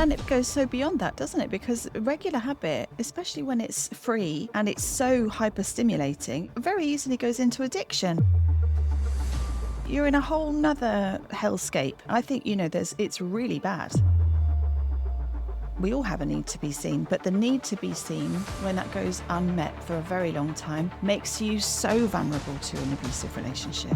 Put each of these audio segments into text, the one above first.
And it goes so beyond that, doesn't it? Because regular habit, especially when it's free and it's so hyper-stimulating, very easily goes into addiction. You're in a whole nother hellscape. I think, it's really bad. We all have a need to be seen, but the need to be seen, when that goes unmet for a very long time, makes you so vulnerable to an abusive relationship.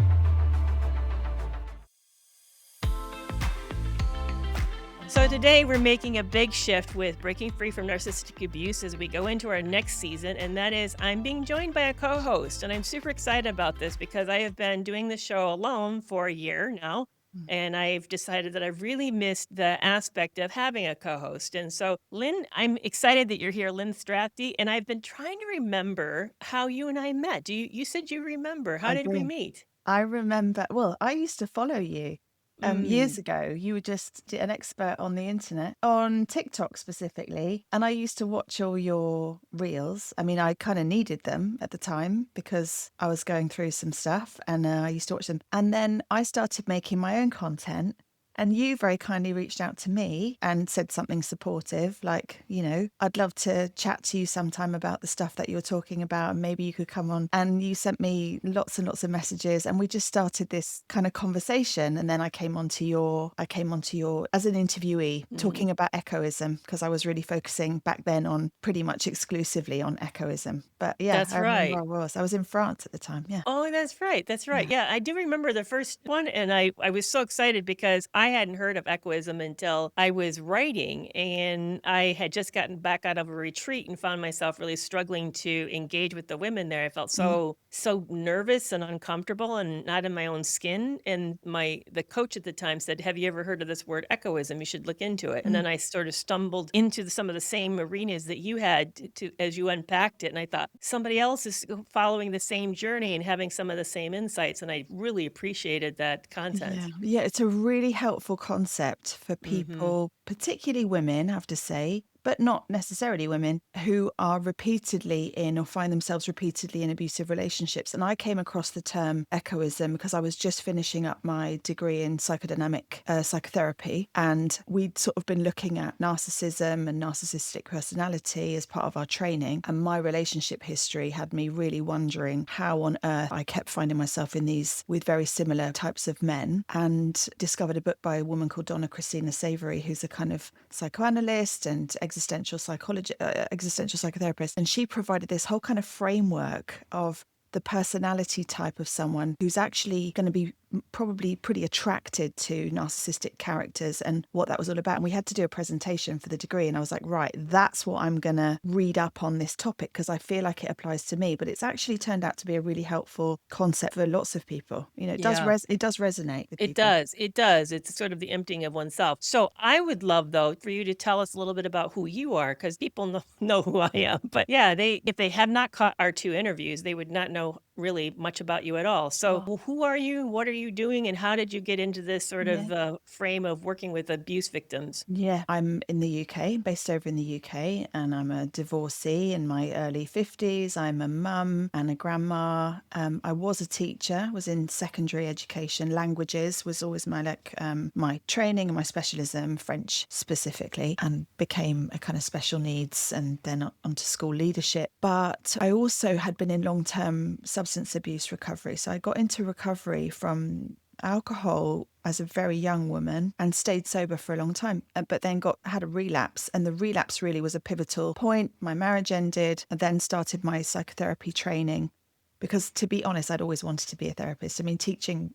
So today we're making a big shift with breaking free from narcissistic abuse as we go into our next season, and that is I'm being joined by a co-host, and I'm super excited about this because I have been doing the show alone for a year now, and I've decided that I've really missed the aspect of having a co-host. And so, Lynn, I'm excited that you're here, Lynn Strathdee, and I've been trying to remember how you and I met. You said you remember. How I did we do. meet? I remember, well, I used to follow you years Mm. ago. You were just an expert on the internet, on TikTok specifically. And I used to watch all your reels. I mean, I kind of needed them at the time because I was going through some stuff and I used to watch them. And then I started making my own content. And you very kindly reached out to me and said something supportive, like, I'd love to chat to you sometime about the stuff that you're talking about, and maybe you could come on. And you sent me lots and lots of messages, and we just started this kind of conversation. And then I came onto your as an interviewee, talking about echoism, because I was really focusing back then on pretty much exclusively on echoism. But yeah, That's I remember right. I was in France at the time. Yeah. Oh, that's right. That's right. Yeah. Yeah, I do remember the first one, and I was so excited because I hadn't heard of echoism until I was writing, and I had just gotten back out of a retreat and found myself really struggling to engage with the women there. I felt Mm. so nervous and uncomfortable and not in my own skin. And the coach at the time said, "Have you ever heard of this word echoism? You should look into it." And Mm. then I sort of stumbled into some of the same arenas that you had to as you unpacked it, and I thought somebody else is following the same journey and having some of the same insights, and I really appreciated that Yeah. content. Yeah, it's a really helpful concept for Mhm. people, particularly women, I have to say, but not necessarily women, who are repeatedly in or find themselves repeatedly in abusive relationships. And I came across the term echoism because I was just finishing up my degree in psychodynamic psychotherapy. And we'd sort of been looking at narcissism and narcissistic personality as part of our training. And my relationship history had me really wondering how on earth I kept finding myself in these with very similar types of men, and discovered a book by a woman called Donna Christina Savory, who's a kind of psychoanalyst and existential psychotherapist. And she provided this whole kind of framework of the personality type of someone who's actually going to be probably pretty attracted to narcissistic characters and what that was all about. And we had to do a presentation for the degree, and I was like, right, that's what I'm going to read up on this topic because I feel like it applies to me. But it's actually turned out to be a really helpful concept for lots of people. It does Yeah. it does resonate with It people. does. It does. It's sort of the emptying of oneself. So I would love, though, for you to tell us a little bit about who you are, because people know who I am. But yeah, if they have not caught our two interviews, they would not know really much about you at all. So Oh, who are you? What are you doing? And how did you get into this sort yeah. of frame of working with abuse victims? Yeah, I'm in the UK, based over in the UK, and I'm a divorcee in my early 50s. I'm a mum and a grandma. I was a teacher, was in secondary education. Languages was always my training and my specialism, French specifically, and became a kind of special needs and then onto school leadership. But I also had been in long-term substance abuse recovery. So I got into recovery from alcohol as a very young woman and stayed sober for a long time, but then had a relapse. And the relapse really was a pivotal point. My marriage ended, and then started my psychotherapy training. Because to be honest, I'd always wanted to be a therapist. I mean, teaching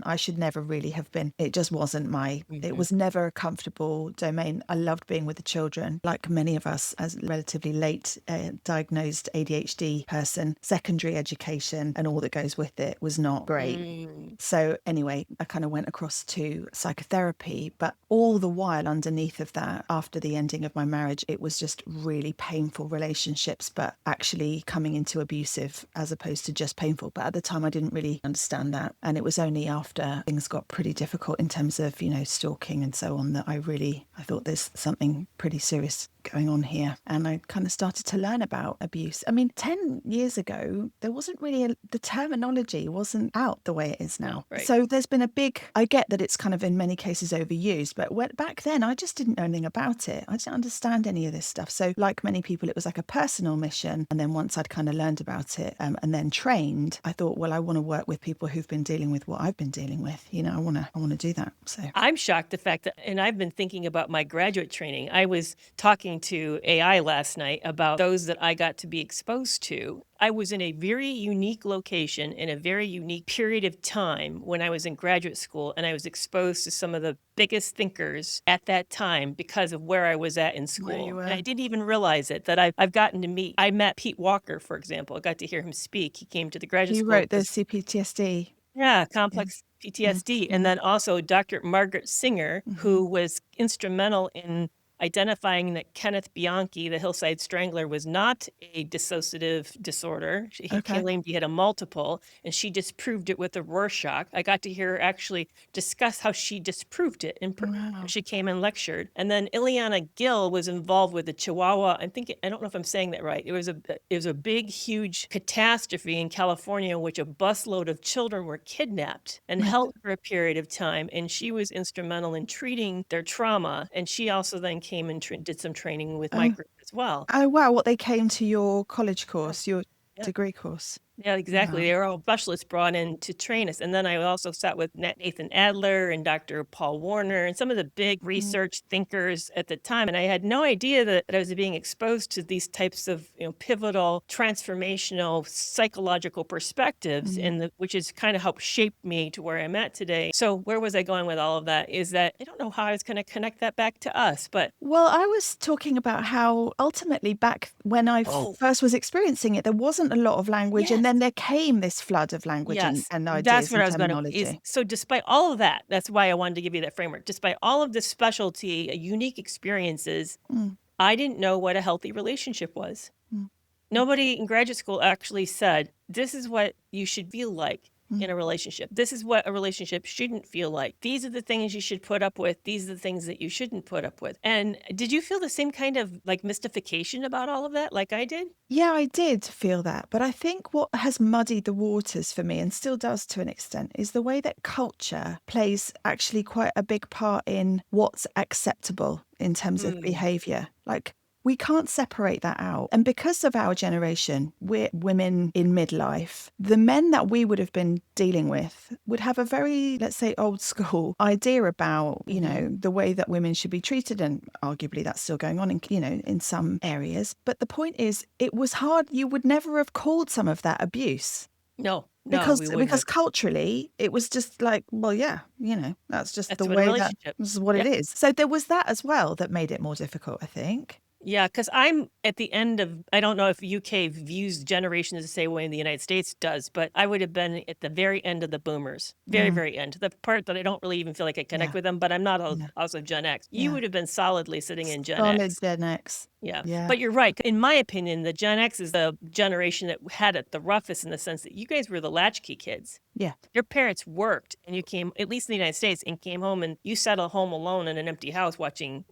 I should never really have been. It just wasn't it was never a comfortable domain. I loved being with the children. Like many of us, as a relatively late diagnosed ADHD person, secondary education and all that goes with it was not great. Mm. So anyway, I kind of went across to psychotherapy, but all the while underneath of that, after the ending of my marriage, it was just really painful relationships, but actually coming into abusive as opposed to just painful. But at the time, I didn't really understand that. And it was only after things got pretty difficult in terms of, stalking and so on, that I thought there's something pretty serious going on here? And I kind of started to learn about abuse. I mean, 10 years ago, there wasn't really, the terminology wasn't out the way it is now. Right. So there's been a big, I get that it's kind of in many cases overused, but back then I just didn't know anything about it. I didn't understand any of this stuff. So like many people, it was like a personal mission. And then once I'd kind of learned about it and then trained, I thought, well, I want to work with people who've been dealing with what I've been dealing with. You know, I want to do that. So I'm shocked the fact that, and I've been thinking about my graduate training. I was talking to AI last night about those that I got to be exposed to. I was in a very unique location in a very unique period of time when I was in graduate school, and I was exposed to some of the biggest thinkers at that time because of where I was at in school. And I didn't even realize it, that I've gotten to meet, I met Pete Walker, for example. I got to hear him speak. He came to the graduate he school. wrote the CPTSD. Yeah, complex PTSD. And then also Dr. Margaret Singer, who was instrumental in identifying that Kenneth Bianchi, the Hillside Strangler, was not a dissociative disorder. He claimed he had a multiple, and she disproved it with a Rorschach. I got to hear her actually discuss how she disproved it. She came and lectured. And then Ileana Gill was involved with the Chihuahua. I don't know if I'm saying that right. It was a big, huge catastrophe in California in which a busload of children were kidnapped and held for a period of time. And she was instrumental in treating their trauma. And she also then came and did some training with my group as well. Oh, wow. What, they came to your college course, your degree course? Yeah, exactly. They were all specialists brought in to train us. And then I also sat with Nathan Adler and Dr. Paul Warner and some of the big research thinkers at the time. And I had no idea that I was being exposed to these types of pivotal, transformational, psychological perspectives, which has kind of helped shape me to where I'm at today. So where was I going with all of that? Is that I don't know how I was going to connect that back to us. But well, I was talking about how ultimately back when I first was experiencing it, there wasn't a lot of language. And then there came this flood of language and ideas. That's what and I was going to. So despite all of that, that's why I wanted to give you that framework. Despite all of the specialty, unique experiences, I didn't know what a healthy relationship was. Nobody in graduate school actually said, this is what you should feel like in a relationship. This is what a relationship shouldn't feel like. These are the things you should put up with. These are the things that you shouldn't put up with. And did you feel the same kind of like mystification about all of that like I did? Yeah, I did feel that. But I think what has muddied the waters for me, and still does to an extent, is the way that culture plays actually quite a big part in what's acceptable in terms of behavior. Like, we can't separate that out. And because of our generation, we're women in midlife, the men that we would have been dealing with would have a very, let's say, old school idea about, the way that women should be treated. And arguably that's still going on in some areas. But the point is, it was hard. You would never have called some of that abuse. No, because culturally it was just like, well, yeah, that's just the way that this is what it is. So there was that as well that made it more difficult, I think. Yeah, because I'm at the end of, I don't know if UK views generations the same way in the United States does, but I would have been at the very end of the boomers, very end. The part that I don't really even feel like I connect with them, but I'm not also Gen X. You would have been solidly sitting in Gen X. Solid Gen X. Yeah. But you're right. In my opinion, the Gen X is the generation that had it the roughest in the sense that you guys were the latchkey kids. Yeah. Your parents worked and you came, at least in the United States, and came home and you sat at home alone in an empty house watching,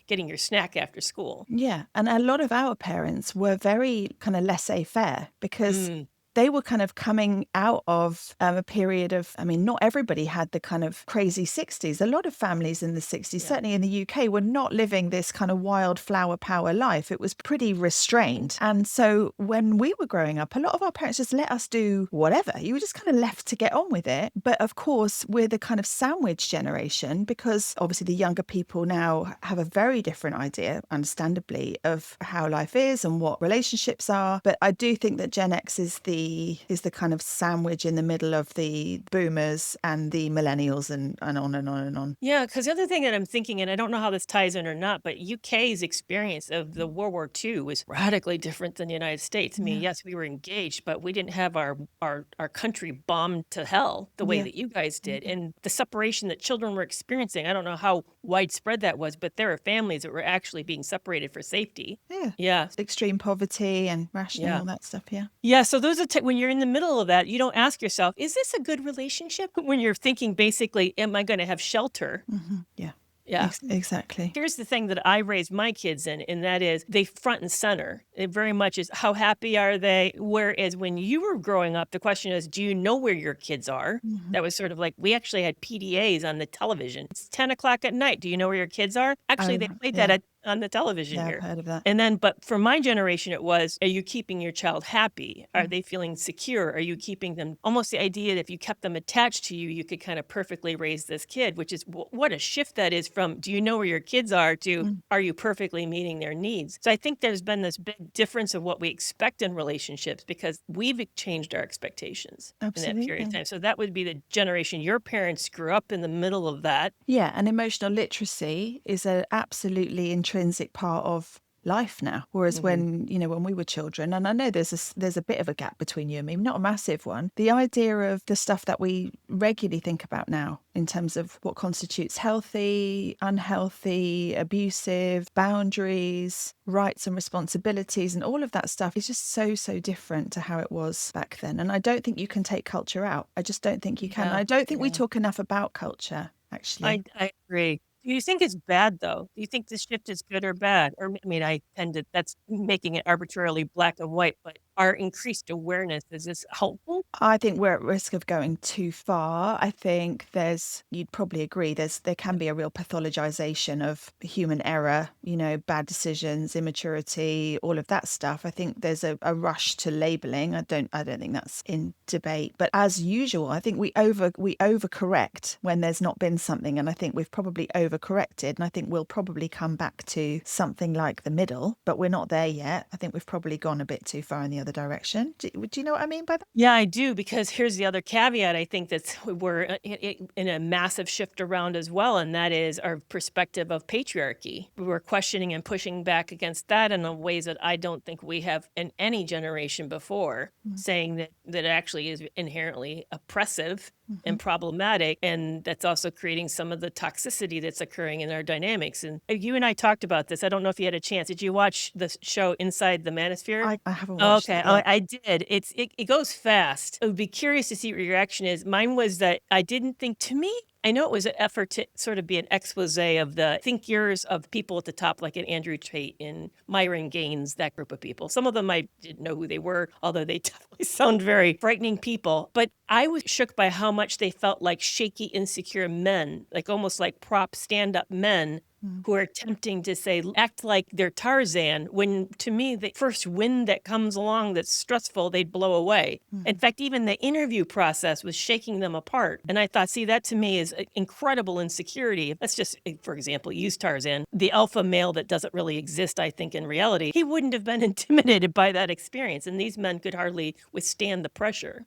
getting your snack after school. Yeah. And a lot of our parents were very kind of laissez-faire because they were kind of coming out of a period of, not everybody had the kind of crazy 60s. A lot of families in the 60s, certainly in the UK, were not living this kind of wild flower power life. It was pretty restrained. And so when we were growing up, a lot of our parents just let us do whatever. You were just kind of left to get on with it. But of course, we're the kind of sandwich generation because obviously the younger people now have a very different idea, understandably, of how life is and what relationships are. But I do think that Gen X is the kind of sandwich in the middle of the boomers and the millennials and on and on and on. Yeah, because the other thing that I'm thinking, and I don't know how this ties in or not, but UK's experience of the World War II was radically different than the United States. I mean, yes, we were engaged, but we didn't have our country bombed to hell the way that you guys did. And the separation that children were experiencing, I don't know how widespread that was, but there are families that were actually being separated for safety. Yeah. Extreme poverty and rationing, all that stuff, Yeah, so those are when you're in the middle of that, you don't ask yourself, is this a good relationship? When you're thinking basically, am I going to have shelter? Yeah. Yeah. Exactly. Here's the thing that I raised my kids in, and that is they front and center. It very much is how happy are they? Whereas when you were growing up, the question is, do you know where your kids are? Mhm. That was sort of like we actually had PDAs on the television. It's 10 o'clock at night. Do you know where your kids are? Actually, they Oh, played that yeah. on the television Yeah, I've here. heard of that. And then, but for my generation, it was, are you keeping your child happy? Are Mm. they feeling secure? Are you keeping them almost the idea that if you kept them attached to you, you could kind of perfectly raise this kid, which is what a shift that is from, do you know where your kids are to, Mm. are you perfectly meeting their needs? So I think there's been this big difference of what we expect in relationships because we've changed our expectations in that period of Absolutely. time. So that would be the generation your parents grew up in the middle of that. Yeah, and emotional literacy is an absolutely intrinsic part of life now. Whereas Mhm. when, when we were children, and I know there's a bit of a gap between you and me, not a massive one. The idea of the stuff that we regularly think about now in terms of what constitutes healthy, unhealthy, abusive, boundaries, rights and responsibilities, and all of that stuff is just so different to how it was back then. And I don't think you can take culture out. I just don't think you can. Yeah. I don't think we Yeah. talk enough about culture, actually. I agree. Do you think it's bad though? Do you think this shift is good or bad? Or I mean, I tend to that's making it arbitrarily black and white, but our increased awareness, is this helpful? I think we're at risk of going too far. I think you'd probably agree, there can be a real pathologization of human error, bad decisions, immaturity, all of that stuff. I think there's a rush to labeling. I don't think that's in debate. But as usual, I think we overcorrect when there's not been something. And I think we've probably overcorrected. And I think we'll probably come back to something like the middle, but we're not there yet. I think we've probably gone a bit too far in the other direction. Do you know what I mean by that? Yeah, I do, because here's the other caveat. I think that we're in a massive shift around as well, and that is our perspective of patriarchy. We're questioning and pushing back against that in ways that I don't think we have in any generation before, Mm. saying that it actually is inherently oppressive Mhm. and problematic, and that's also creating some of the toxicity that's occurring in our dynamics. And you and I talked about this. I don't know if you had a chance. Did you watch the show Inside the Manosphere? I haven't Oh, watched okay. it Oh, yet. I did. It goes fast. I would be curious to see what your reaction is. Mine was that I didn't think, to me, I know it was an effort to sort of be an expose of the thinkers of people at the top, like an Andrew Tate and Myron Gaines, that group of people. Some of them I didn't know who they were, although they definitely sound very frightening people. But I was shook by how much they felt like shaky, insecure men, like almost like prop stand-up men Mm. who are attempting to say, act like they're Tarzan, when to me, the first wind that comes along that's stressful, they'd blow away. In Mhm. fact, even the interview process was shaking them apart. And I thought, see, that to me is incredible insecurity. Let's just, for example, use Tarzan, the alpha male that doesn't really exist, I think, in reality. He wouldn't have been intimidated by that experience. And these men could hardly withstand the pressure.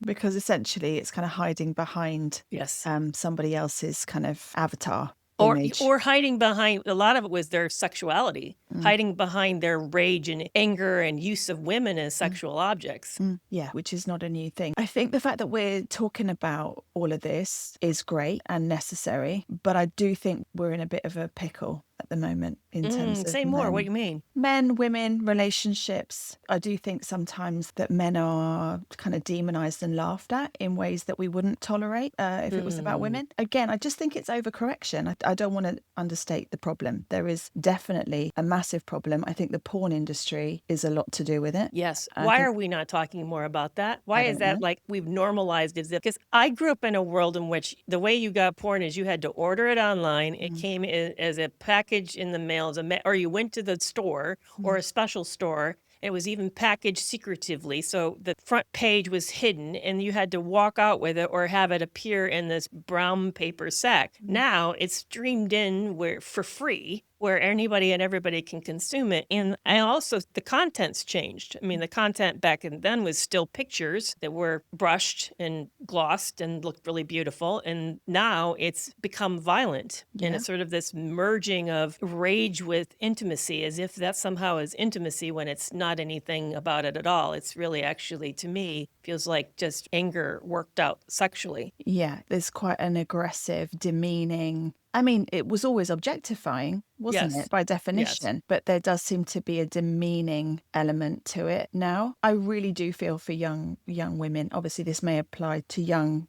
Because essentially it's kind of hiding behind Yes. somebody else's kind of avatar Or image. or hiding behind, a lot of it was their sexuality, Mm. hiding behind their rage and anger and use of women as sexual objects. Yeah, which is not a new thing. I think the fact that we're talking about all of this is great and necessary, but I do think we're in a bit of a pickle at the moment in terms of Say more. What do you mean? men, women, relationships. I do think sometimes that men are kind of demonized and laughed at in ways that we wouldn't tolerate if it was about women. Again, I just think it's overcorrection. I don't want to understate the problem. There is definitely a massive problem. I think the porn industry is a lot to do with it. Yes. I Why think are we not talking more about that? Why I is don't know. that like we've normalized it? Because I grew up in a world in which the way you got porn is you had to order it online. It came as a package in the mail, or you went to the store or a special store. It was even packaged secretively. So the front page was hidden and you had to walk out with it or have it appear in this brown paper sack. Now it's streamed in for free, where anybody and everybody can consume it. And I also, the content's changed. I mean, the content back then was still pictures that were brushed and glossed and looked really beautiful. And now it's become violent. And Yeah. it's sort of this merging of rage with intimacy, as if that somehow is intimacy when it's not anything about it at all. It's really actually, to me, feels like just anger worked out sexually. Yeah, there's quite an aggressive, demeaning, I mean, it was always objectifying, wasn't Yes. it, by Yes. definition? But there does seem to be a demeaning element to it now. I really do feel for young women. Obviously, this may apply to young,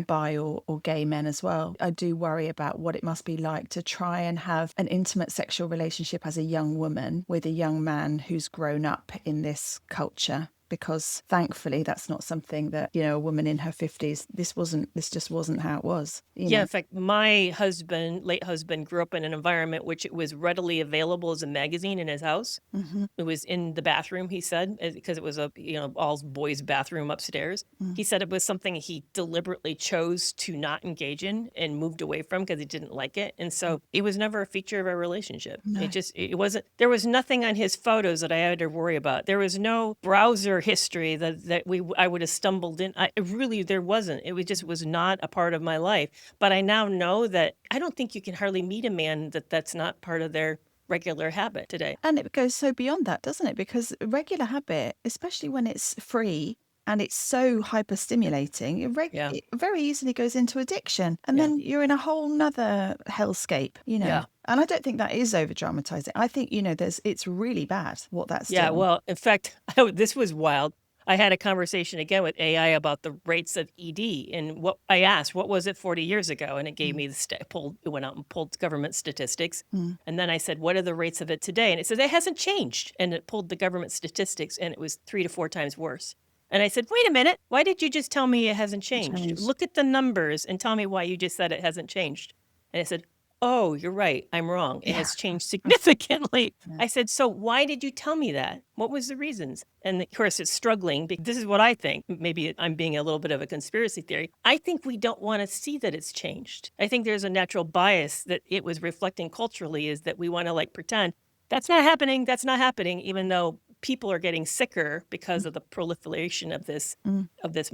bi or gay men as well. I do worry about what it must be like to try and have an intimate sexual relationship as a young woman with a young man who's grown up in this culture. Because thankfully, that's not something that, a woman in her 50s, this just wasn't how it was. Yeah, in fact, my late husband, grew up in an environment which it was readily available as a magazine in his house. Mm-hmm. It was in the bathroom, he said, because it was a all boys bathroom upstairs. Mm. He said it was something he deliberately chose to not engage in and moved away from because he didn't like it. And so it was never a feature of our relationship. No. It wasn't, there was nothing on his photos that I had to worry about. There was no browser history that I would have stumbled in. There wasn't. It was not a part of my life. But I now know that I don't think you can hardly meet a man that's not part of their regular habit today. And it goes so beyond that, doesn't it? Because regular habit, especially when it's free and it's so hyper stimulating, it very easily goes into addiction. And then you're in a whole nother hellscape, Yeah. And I don't think that is over dramatizing. I think, it's really bad what that's doing. Yeah, well, in fact, this was wild. I had a conversation again with AI about the rates of ED, and what I asked, what was it 40 years ago? And it gave me it went out and pulled government statistics. And then I said, what are the rates of it today? And it said, it hasn't changed. And it pulled the government statistics, and it was 3 to 4 times worse. And I said, wait a minute, why did you just tell me it hasn't changed? Look at the numbers and tell me why you just said it hasn't changed. And I said, oh, you're right. I'm wrong. It has changed significantly. I said, so why did you tell me that? What was the reasons? And of course, it's struggling. This is what I think. Maybe I'm being a little bit of a conspiracy theory. I think we don't want to see that it's changed. I think there's a natural bias that it was reflecting culturally, is that we want to pretend that's not happening, even though people are getting sicker because of the proliferation of this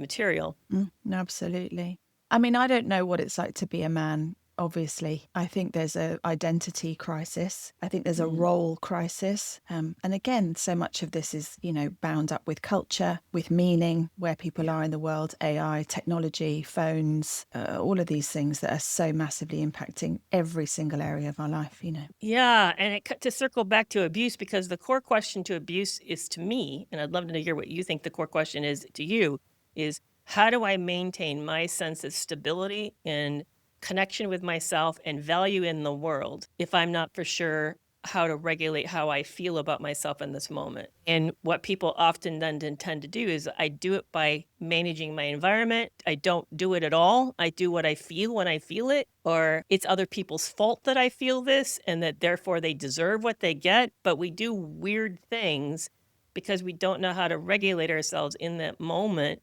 material. No, absolutely. I mean, I don't know what it's like to be a man. Obviously, I think there's an identity crisis. I think there's a role crisis. And again, so much of this is, bound up with culture, with meaning, where people are in the world, AI, technology, phones, all of these things that are so massively impacting every single area of our life, Yeah. And to circle back to abuse, because the core question to abuse is, to me, and I'd love to hear what you think the core question is to you, is how do I maintain my sense of stability and connection with myself and value in the world if I'm not for sure how to regulate how I feel about myself in this moment? And what people often then tend to do is I do it by managing my environment. I don't do it at all. I do what I feel when I feel it, or it's other people's fault that I feel this and that therefore they deserve what they get. But we do weird things because we don't know how to regulate ourselves in that moment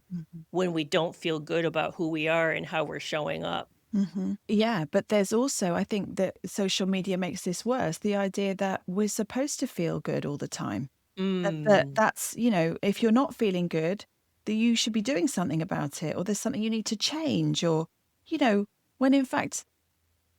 when we don't feel good about who we are and how we're showing up. Yeah, but there's also, I think that social media makes this worse, the idea that we're supposed to feel good all the time. That's, if you're not feeling good, that you should be doing something about it, or there's something you need to change, or, when in fact,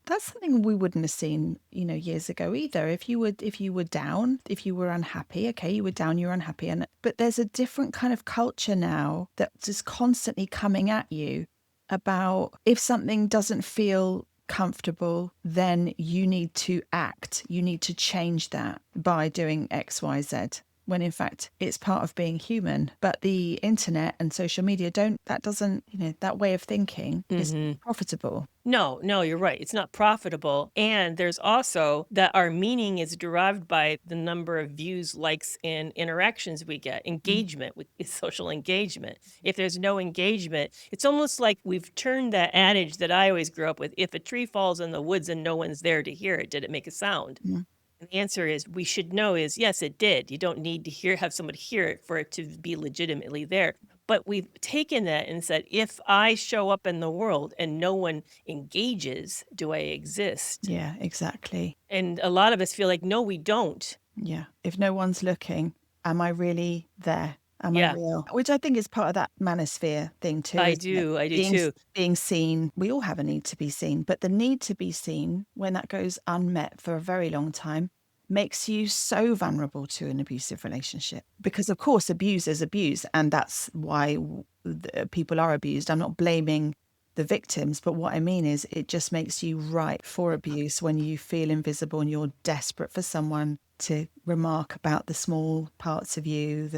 that's something we wouldn't have seen, years ago either. If you were down, if you were unhappy, okay, you were down, you're unhappy. But there's a different kind of culture now that's just constantly coming at you about if something doesn't feel comfortable, then you need to act. You need to change that by doing X, Y, Z. When in fact it's part of being human. But the internet and social media that way of thinking isn't profitable. No, you're right. It's not profitable. And there's also that our meaning is derived by the number of views, likes, and interactions we get. Engagement with social engagement. If there's no engagement, it's almost like we've turned that adage that I always grew up with. If a tree falls in the woods and no one's there to hear it, did it make a sound? And the answer is we should know is yes, it did. You don't need to have somebody hear it for it to be legitimately there. But we've taken that and said, if I show up in the world and no one engages, do I exist? Yeah, exactly. And a lot of us feel like, no, we don't. Yeah. If no one's looking, am I really there? Am I real? Which I think is part of that manosphere thing too. I do too. Being seen. We all have a need to be seen, but the need to be seen, when that goes unmet for a very long time, makes you so vulnerable to an abusive relationship. Because of course, abusers abuse, and that's why people are abused. I'm not blaming the victims. But what I mean is it just makes you ripe for abuse when you feel invisible and you're desperate for someone to remark about the small parts of you,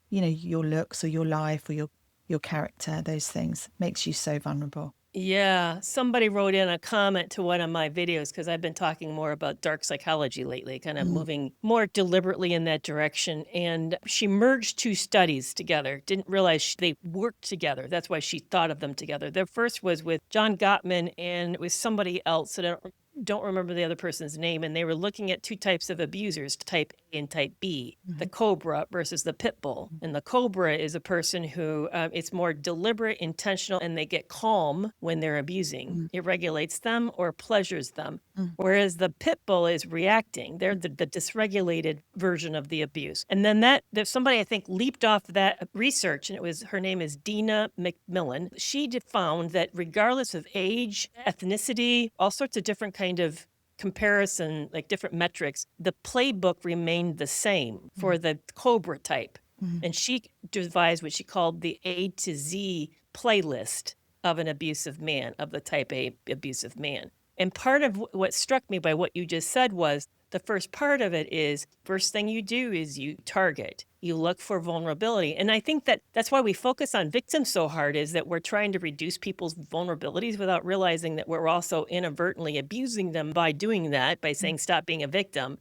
your looks or your life or your character. Those things makes you so vulnerable. Yeah, somebody wrote in a comment to one of my videos because I've been talking more about dark psychology lately, kind of moving more deliberately in that direction. And she merged two studies together, didn't realize they worked together. That's why she thought of them together. The first was with John Gottman and it was somebody else that I don't remember the other person's name. And they were looking at two types of abusers, type A and type B, the Cobra versus the pit bull. And the Cobra is a person who it's more deliberate, intentional, and they get calm when they're abusing. It regulates them or pleasures them. Whereas the pit bull is reacting. They're the dysregulated version of the abuse. And then there's somebody I think leaped off that research, and her name is Dina McMillan. She found that regardless of age, ethnicity, all sorts of different kind of comparison, like different metrics, the playbook remained the same for the Cobra type. And she devised what she called the A to Z playlist of an abusive man, of the type A abusive man. And part of what struck me by what you just said was the first part of it is first thing you do is you target, you look for vulnerability. And I think that's why we focus on victims so hard, is that we're trying to reduce people's vulnerabilities without realizing that we're also inadvertently abusing them by doing that, by saying, stop being a victim.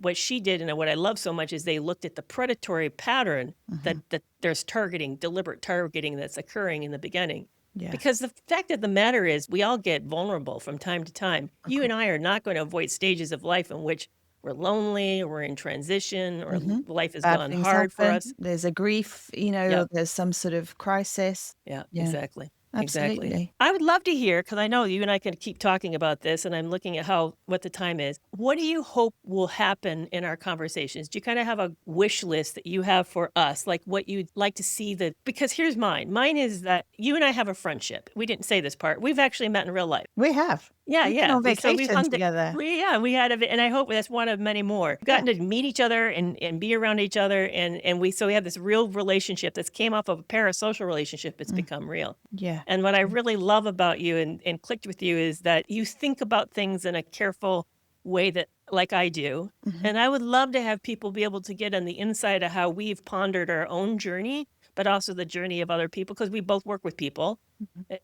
What she did, and what I love so much, is they looked at the predatory pattern that there's deliberate targeting that's occurring in the beginning. Yeah. Because the fact of the matter is we all get vulnerable from time to time. You and I are not going to avoid stages of life in which we're lonely or we're in transition or life has Bad gone things hard for happen. us. There's a grief, Yeah. or there's some sort of crisis. Yeah, Yeah. exactly. Absolutely. Exactly. I would love to hear, because I know you and I can keep talking about this, and I'm looking at what the time is. What do you hope will happen in our conversations? Do you kind of have a wish list that you have for us, like what you'd like to see because here's mine. Mine is that you and I have a friendship. We didn't say this part. We've actually met in real life. We have. Yeah, We've been yeah. on We've vacation hung together. we had and I hope that's one of many more. We've gotten to meet each other and be around each other, and we have this real relationship that's came off of a parasocial relationship. It's become real. Yeah. And what I really love about you and clicked with you is that you think about things in a careful way that, like I do. And I would love to have people be able to get on the inside of how we've pondered our own journey, but also the journey of other people, because we both work with people.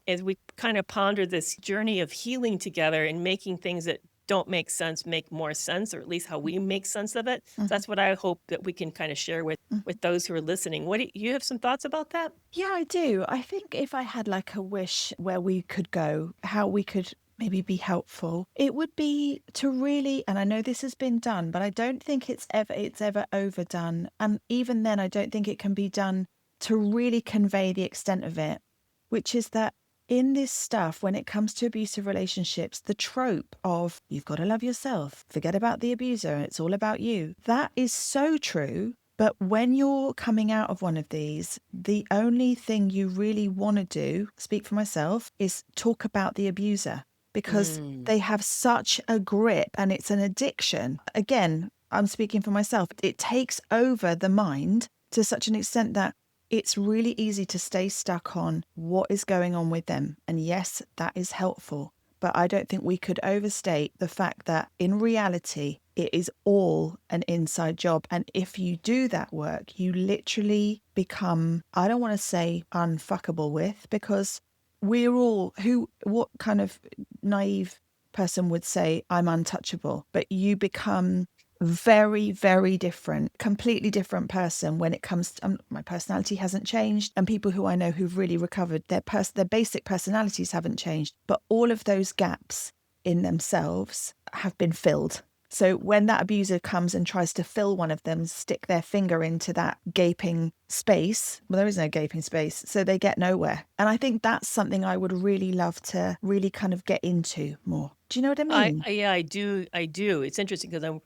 As we kind of ponder this journey of healing together and making things that don't make sense make more sense, or at least how we make sense of it. So that's what I hope that we can kind of share with those who are listening. What do you have some thoughts about that? Yeah, I do. I think if I had like a wish where we could go, how we could maybe be helpful, it would be to really, and I know this has been done, but I don't think it's ever overdone. And even then, I don't think it can be done to really convey the extent of it, which is that in this stuff, when it comes to abusive relationships, the trope of you've got to love yourself, forget about the abuser, it's all about you, that is so true. But when you're coming out of one of these, the only thing you really want to do, speak for myself, is talk about the abuser, because they have such a grip and it's an addiction. Again, I'm speaking for myself. It takes over the mind to such an extent that it's really easy to stay stuck on what is going on with them. And yes, that is helpful. But I don't think we could overstate the fact that in reality, it is all an inside job. And if you do that work, you literally become, I don't want to say unfuckable with, because we're all, what kind of naive person would say I'm untouchable? But you become very, very different, completely different person when it comes to, my personality hasn't changed, and people who I know who've really recovered, their basic personalities haven't changed, but all of those gaps in themselves have been filled. So when that abuser comes and tries to fill one of them, stick their finger into that gaping space, well, there is no gaping space, so they get nowhere. And I think that's something I would really love to really kind of get into more. Do you know what I mean? Yeah, I do. It's interesting because I'm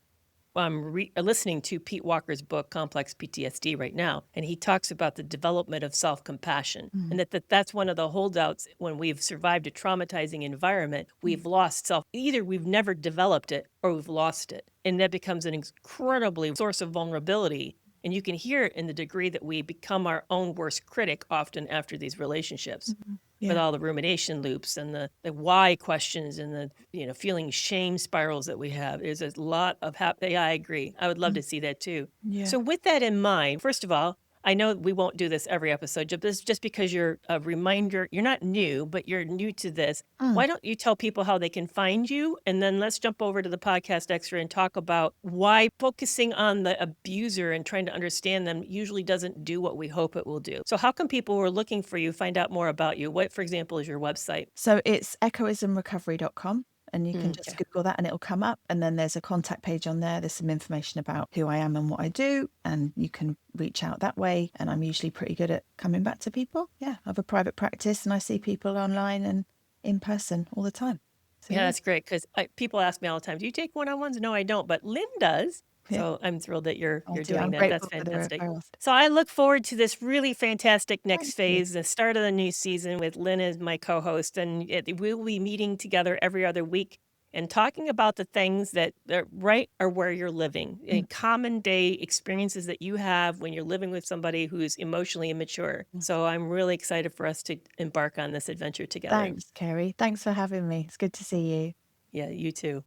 listening to Pete Walker's book, Complex PTSD, right now, and he talks about the development of self-compassion, and that's one of the holdouts when we've survived a traumatizing environment. We've lost either we've never developed it or we've lost it, and that becomes an incredibly source of vulnerability. And you can hear it in the degree that we become our own worst critic often after these relationships. with Yeah. all the rumination loops and the why questions and the, feeling shame spirals that we have. There's a lot of yeah, I agree. I would love Mm. to see that too. Yeah. So with that in mind, first of all, I know we won't do this every episode, just because you're a reminder, you're not new, but you're new to this. Mm. Why don't you tell people how they can find you? And then let's jump over to the podcast extra and talk about why focusing on the abuser and trying to understand them usually doesn't do what we hope it will do. So how can people who are looking for you find out more about you? What, for example, is your website? So it's echoismrecovery.com. And you can just Okay. Google that and it'll come up. And then there's a contact page on there. There's some information about who I am and what I do. And you can reach out that way. And I'm usually pretty good at coming back to people. Yeah, I have a private practice and I see people online and in person all the time. So, Yeah, that's great because people ask me all the time, do you take one-on-ones? No, I don't, but Lynn does. yeah. So I'm thrilled that you're I'm doing that. That's grateful for the fantastic. referrals. So I look forward to this really fantastic next Thank you. phase, the start of the new season with Lynn as my co-host, and we'll be meeting together every other week and talking about the things that are right or where you're living, common day experiences that you have when you're living with somebody who's emotionally immature. So I'm really excited for us to embark on this adventure together. Thanks, Kerry. Thanks for having me. It's good to see you. Yeah, you too.